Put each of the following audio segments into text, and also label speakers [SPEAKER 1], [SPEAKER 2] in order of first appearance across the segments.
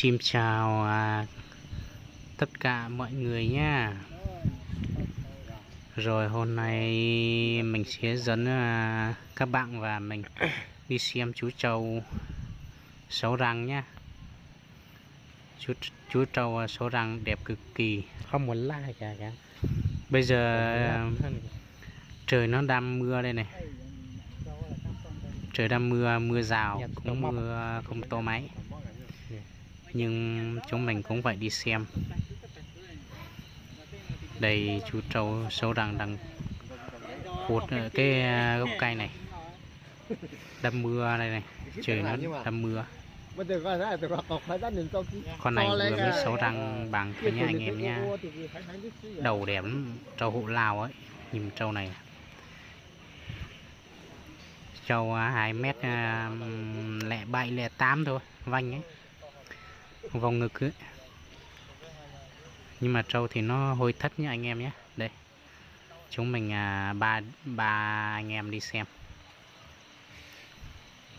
[SPEAKER 1] Xin chào tất cả mọi người nha. Rồi hôm nay mình sẽ dẫn các bạn và mình đi xem chú trâu sáu răng nhá. Chú trâu sáu răng đẹp cực kỳ.
[SPEAKER 2] Không muốn like cả.
[SPEAKER 1] Bây giờ trời nó đang mưa đây này. Trời đang mưa rào, cũng mưa không to mấy. Nhưng chúng mình cũng phải đi xem. Đây chú trâu sáu răng đang cột cái gốc cây này. Đang mưa đây này, trời nó đang mưa. Con này vừa mới sáu răng bằng thôi nha anh em nha. Đầu đẹp lắm, trâu hộ Lào ấy. Nhìn trâu này, trâu 2m07-08 thôi, vanh ấy, vòng ngực ấy. Nhưng mà trâu thì nó hôi thất nhá anh em nhé. Đây chúng mình ba anh em đi xem.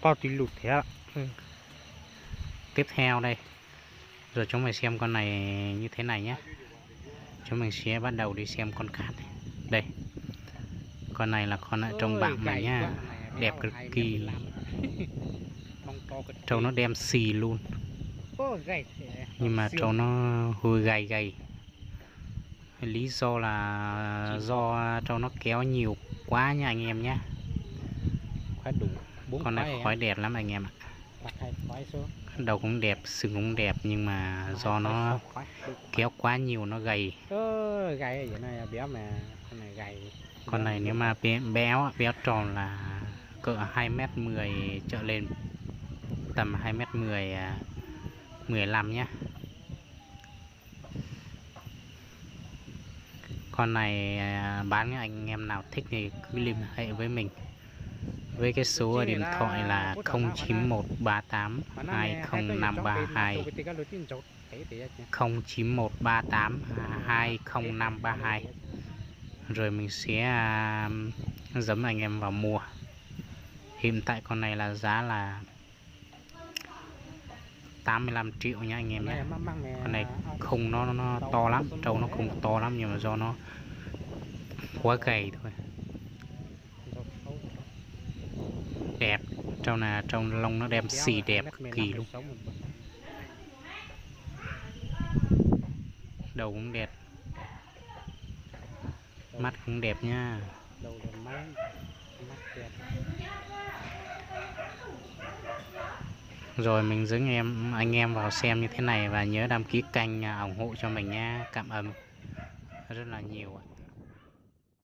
[SPEAKER 2] Bao tí lụt thế ạ.
[SPEAKER 1] Tiếp theo đây, rồi chúng mình xem con này như thế này nhé. Chúng mình sẽ bắt đầu đi xem con cát này. Đây, con này là con trông bạn này nhá, đẹp cực kỳ. Trâu nó đem xì luôn, nhưng mà trâu nó hơi gầy. Lý do là do trâu nó kéo nhiều quá nha anh em nhé. Con này khói đẹp lắm anh em ạ. Đầu cũng đẹp, sừng cũng đẹp, nhưng mà do nó kéo quá nhiều nó gầy. Con này nếu mà béo tròn là cỡ 2m10 trở lên, tầm 2m10 15 nhé. Con này bán anh em nào thích thì cứ liên hệ với mình với cái số điện thoại là 09138 20532, 09138 20532. Rồi mình sẽ dẫn anh em vào mua. Hiện tại con này là giá là 85 triệu nha anh em nhé. Con này không nó to lắm, trâu nó không to lắm, nhưng mà do nó quá gầy thôi. Đẹp, trâu này trâu lông nó đem xì đẹp cực kỳ luôn. Đầu cũng đẹp, mắt cũng đẹp nha. Rồi mình dẫn anh em vào xem như thế này, và nhớ đăng ký kênh ủng hộ cho mình nha. Cảm ơn rất là nhiều.